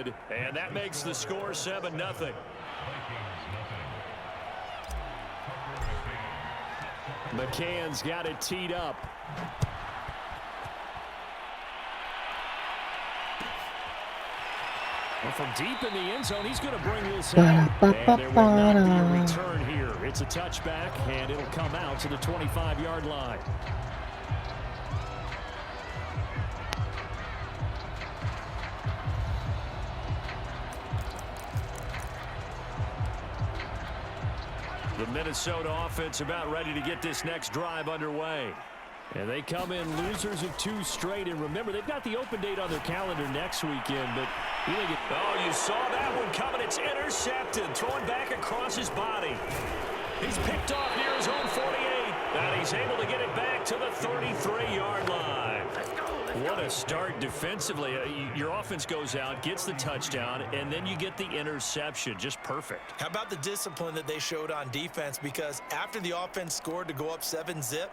good, and that makes the score 7-0. McCann's got it teed up. Well, from deep in the end zone, he's going to bring this out. And there will not be a return here. It's a touchback, and it'll come out to the 25-yard line. The Minnesota offense about ready to get this next drive underway. And they come in losers of 2 straight. And remember, they've got the open date on their calendar next weekend. But oh, you saw that one coming. It's intercepted. Throwing back across his body. He's picked off near his own 48. And he's able to get it back to the 33-yard line. What a start defensively. Your offense goes out, gets the touchdown, and then you get the interception. Just perfect. How about the discipline that they showed on defense? Because after the offense scored to go up 7-zip,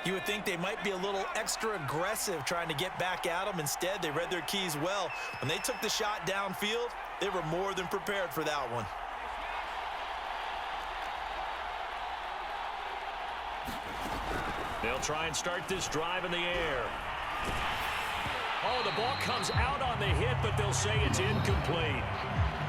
you would think they might be a little extra aggressive trying to get back at them. Instead, they read their keys well. When they took the shot downfield, they were more than prepared for that one. They'll try and start this drive in the air. Oh, the ball comes out on the hit, but they'll say it's incomplete.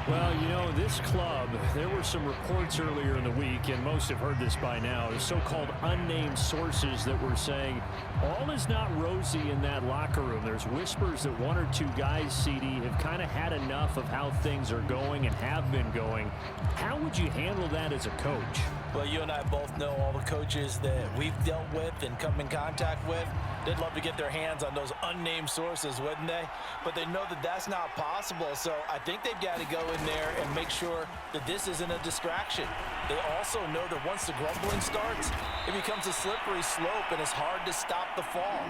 Well, you know, this club, there were some reports earlier in the week, and most have heard this by now, the so-called unnamed sources that were saying all is not rosy in that locker room. There's whispers that 1 or 2 guys, CD, have kind of had enough of how things are going and have been going. How would you handle that as a coach? Well, you and I both know all the coaches that we've dealt with and come in contact with. They'd love to get their hands on those unnamed sources, wouldn't they? But they know that that's not possible, so I think they've got to go in there and make sure that this isn't a distraction. They also know that once the grumbling starts, it becomes a slippery slope and it's hard to stop the fall.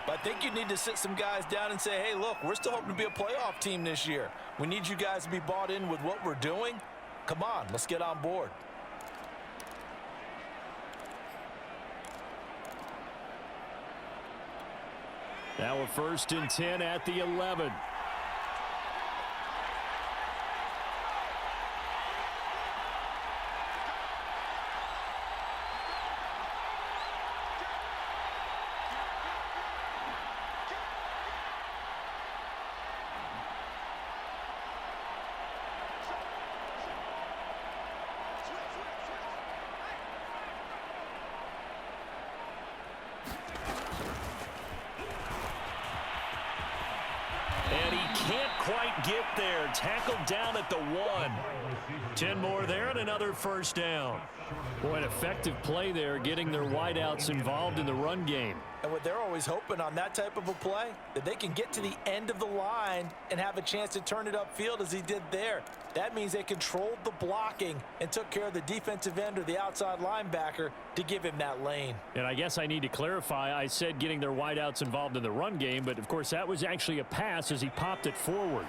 But I think you need to sit some guys down and say, hey, look, we're still hoping to be a playoff team this year. We need you guys to be bought in with what we're doing. Come on, let's get on board. Now a 1st and 10 at the 11. Get there, tackled down at the 1. 10 more there and another 1st down. Boy, an effective play there, getting their wideouts involved in the run game. And what they're always hoping on that type of a play, that they can get to the end of the line and have a chance to turn it upfield as he did there. That means they controlled the blocking and took care of the defensive end or the outside linebacker to give him that lane. And I guess I need to clarify, I said getting their wideouts involved in the run game, but of course that was actually a pass as he popped it forward.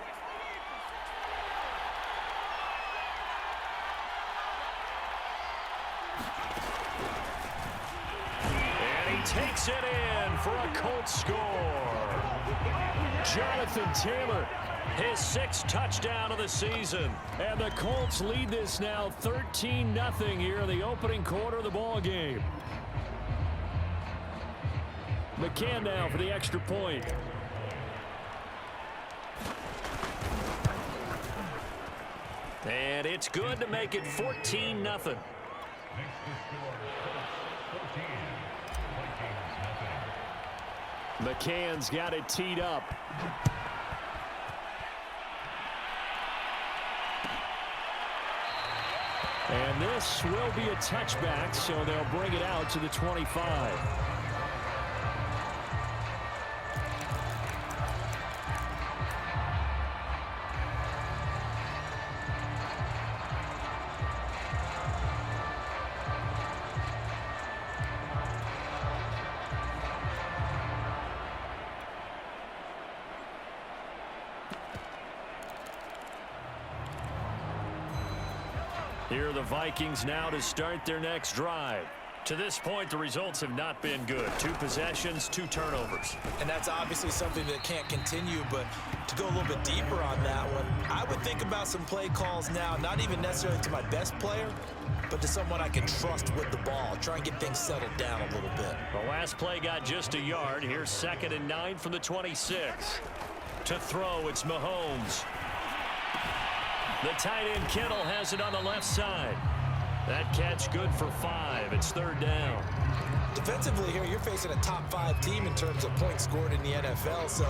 Takes it in for a Colts score. Jonathan Taylor, his 6th touchdown of the season. And the Colts lead this now 13-0 here in the opening quarter of the ball game. McCann now for the extra point. And it's good to make it 14-0. McCann's got it teed up. And this will be a touchback, so they'll bring it out to the 25. Here are the Vikings now to start their next drive. To this point, the results have not been good. 2 possessions, 2 turnovers. And that's obviously something that can't continue, but to go a little bit deeper on that one, I would think about some play calls now, not even necessarily to my best player, but to someone I can trust with the ball. Try and get things settled down a little bit. The last play got just a yard. Here's 2nd and 9 from the 26. To throw, it's Mahomes. The tight end Kittle has it on the left side. That catch good for 5. It's 3rd down. Defensively here, you're facing a top 5 team in terms of points scored in the NFL. So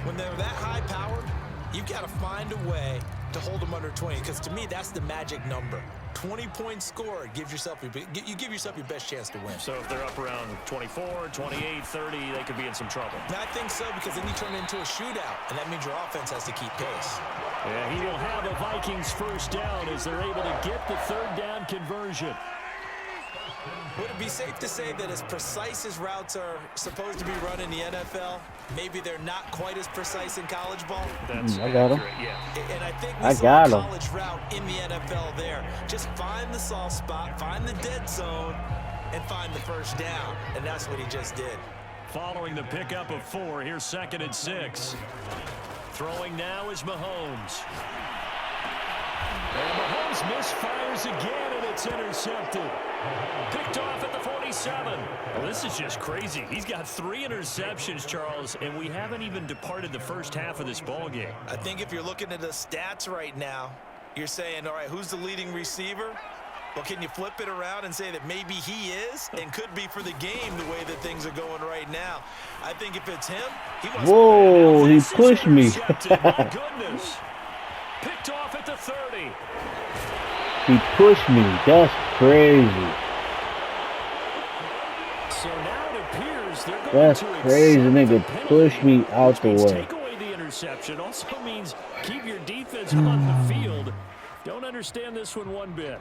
when they're that high powered, you've got to find a way to hold them under 20, because to me, that's the magic number. 20 points scored, you give yourself your best chance to win. So if they're up around 24, 28, 30, they could be in some trouble. And I think so, because then you turn it into a shootout, and that means your offense has to keep pace. Yeah, he will have a Vikings first down as they're able to get the 3rd down conversion. Would it be safe to say that as precise as routes are supposed to be run in the NFL, maybe they're not quite as precise in college ball? That's I got him. Yeah. And I think we saw a got him. college route in the NFL there. Just find the soft spot, find the dead zone, and find the first down. And that's what he just did. Following the pickup of 4, here's 2nd and 6. Throwing now is Mahomes. And Mahomes misfires again, and it's intercepted. Picked off at the 47. Well, this is just crazy. He's got 3 interceptions, Charles, and we haven't even departed the first half of this ball game. I think if you're looking at the stats right now, you're saying, all right, who's the leading receiver? Well, can you flip it around and say that maybe he is and could be for the game the way that things are going right now? I think if it's him, he wants to. Whoa, he pushed me. My goodness. Picked off at the 30. He pushed me. That's crazy. So now it appears they're going That's to crazy. accept Nigga the penalty, pushed me out which the means way. Take away the interception. Also means keep your defense on the field. Don't understand this one bit.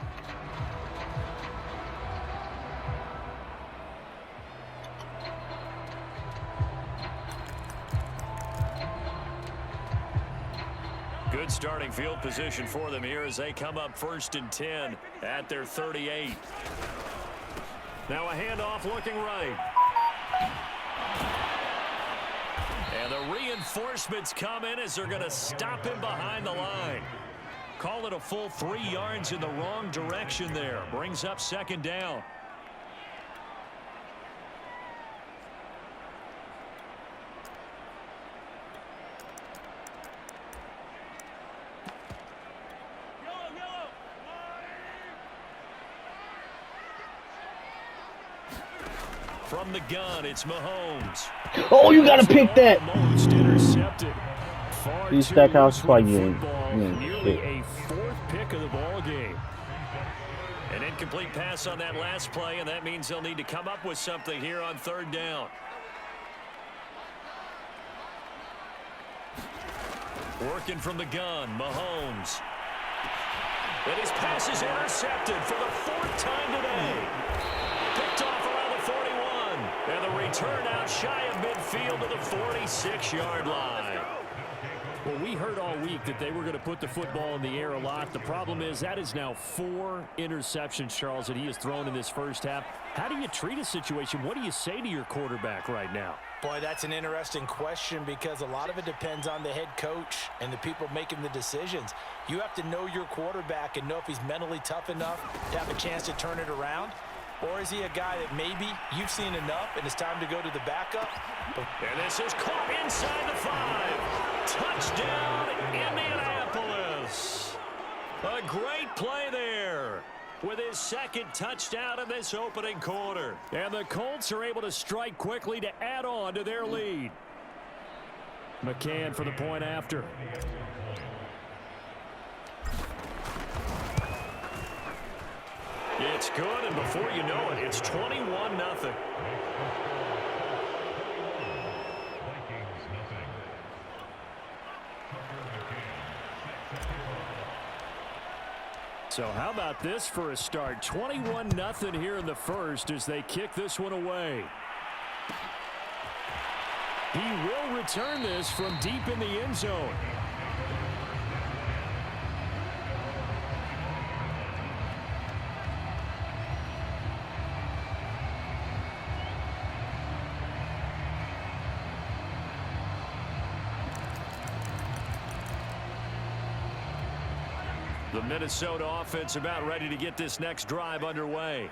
Good starting field position for them here as they come up 1st and 10 at their 38. Now a handoff looking right. And the reinforcements come in as they're going to stop him behind the line. Call it a full 3 yards in the wrong direction there. Brings up 2nd down. From the gun, it's Mahomes. Oh, you gotta pick that. Almost intercepted. Far These too Stackhouse loose fight with game. football. Yeah, Nearly shit. a 4th pick of the ball game. An incomplete pass on that last play, and that means they'll need to come up with something here on 3rd down. Working from the gun, Mahomes. And his pass is intercepted for the 4th time today. Picked off around the 41. And the return out shy of midfield to the 46-yard line. Well, we heard all week that they were going to put the football in the air a lot. The problem is that is now 4 interceptions, Charles, that he has thrown in this first half. How do you treat a situation? What do you say to your quarterback right now? Boy, that's an interesting question, because a lot of it depends on the head coach and the people making the decisions. You have to know your quarterback and know if he's mentally tough enough to have a chance to turn it around. Or is he a guy that maybe you've seen enough and it's time to go to the backup? And this is caught inside the 5. Touchdown, Indianapolis. A great play there with his 2nd touchdown in this opening quarter. And the Colts are able to strike quickly to add on to their lead. McCann for the point after. It's good, and before you know it, it's 21-0. So how about this for a start? 21-0 here in the first as they kick this one away. He will return this from deep in the end zone. The Minnesota offense about ready to get this next drive underway.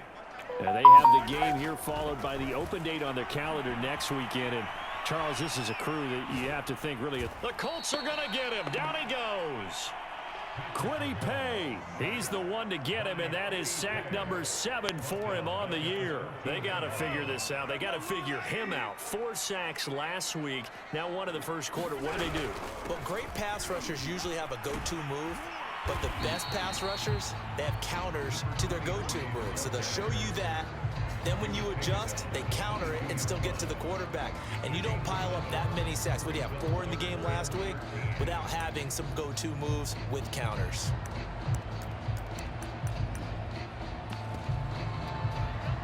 And they have the game here followed by the open date on their calendar next weekend. And Charles, this is a crew that you have to think really. The Colts are going to get him. Down he goes. Quiddy Pay. He's the one to get him, and that is sack number 7 for him on the year. They got to figure this out. They got to figure him out. 4 sacks last week. Now one in the first quarter. What do they do? Well, great pass rushers usually have a go-to move. But the best pass rushers, they have counters to their go-to move. So they'll show you that. Then when you adjust, they counter it and still get to the quarterback. And you don't pile up that many sacks. What do you have, 4 in the game last week? Without having some go-to moves with counters.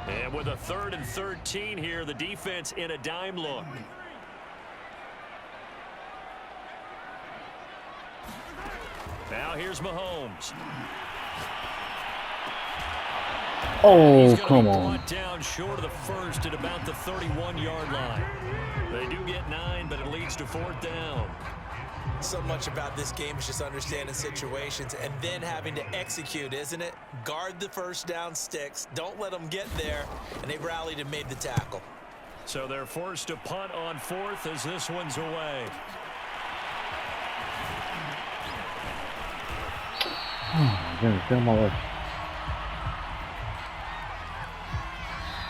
And with a 3rd and 13 here, the defense in a dime look. Now here's Mahomes. Oh, come on. Brought down short of the first at about the 31-yard line. They do get 9, but it leads to 4th down. So much about this game is just understanding situations and then having to execute, isn't it? Guard the first down sticks. Don't let them get there. And they rallied and made the tackle. So they're forced to punt on 4th as this one's away. Oh, my goodness, get my way.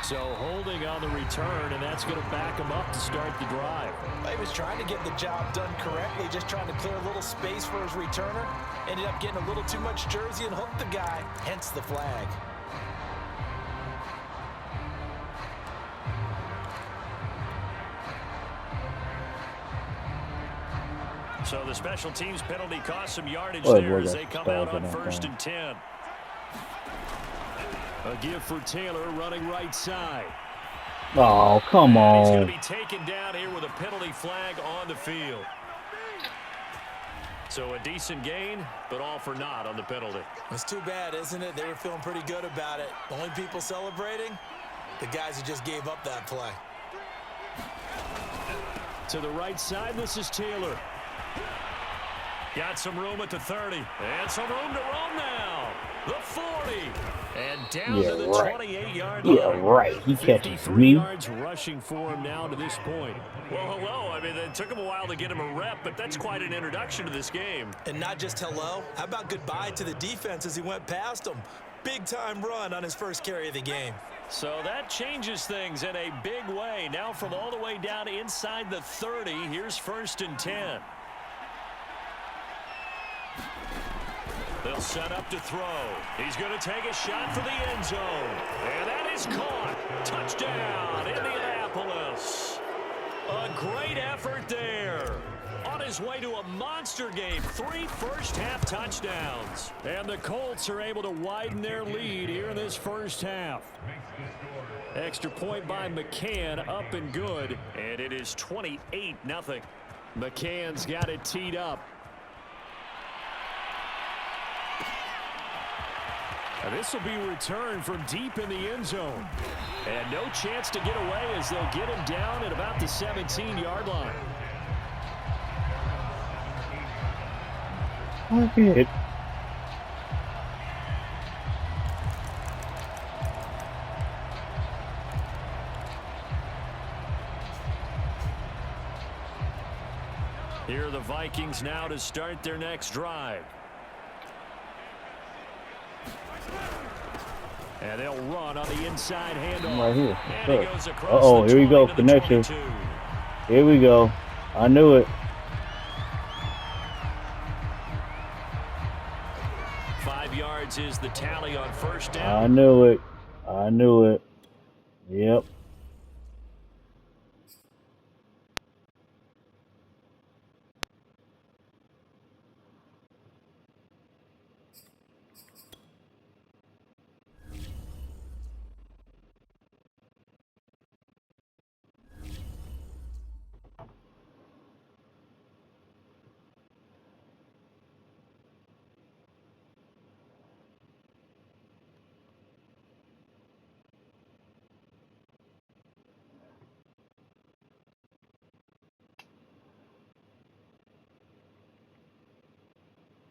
So holding on the return, and that's going to back him up to start the drive. He was trying to get the job done correctly, just trying to clear a little space for his returner. Ended up getting a little too much jersey and hooked the guy, hence the flag. So the special teams penalty cost some yardage there as they come out on 1st and 10. A give for Taylor running right side. Oh, come on. He's going to be taken down here with a penalty flag on the field. So a decent gain, but all for naught on the penalty. It's too bad, isn't it? They were feeling pretty good about it. The only people celebrating, the guys who just gave up that play. To the right side, this is Taylor. Got some room at the 30. And some room to roam now. The 40. And down to the 28-yard line. Yeah, right. He catches 53 me. yards rushing for him now to this point. Well, hello. I mean, it took him a while to get him a rep, but that's quite an introduction to this game. And not just hello. How about goodbye to the defense as he went past him? Big-time run on his first carry of the game. So that changes things in a big way. Now from all the way down inside the 30, here's 1st and 10. They'll set up to throw. He's going to take a shot for the end zone. And that is caught. Touchdown, Indianapolis. A great effort there. On his way to a monster game. 3 first-half touchdowns. And the Colts are able to widen their lead here in this first half. Extra point by McCann, up and good. And it is 28-0. McCann's got it teed up. This will be returned from deep in the end zone. And no chance to get away as they'll get him down at about the 17-yard line. Okay. Here are the Vikings now to start their next drive. And they'll run on the inside handoff. Right here. And he goes across Uh-oh, the here we go. 20 to the Connection. 22. Here we go. I knew it. 5 yards is the tally on first down. I knew it. I knew it. Yep.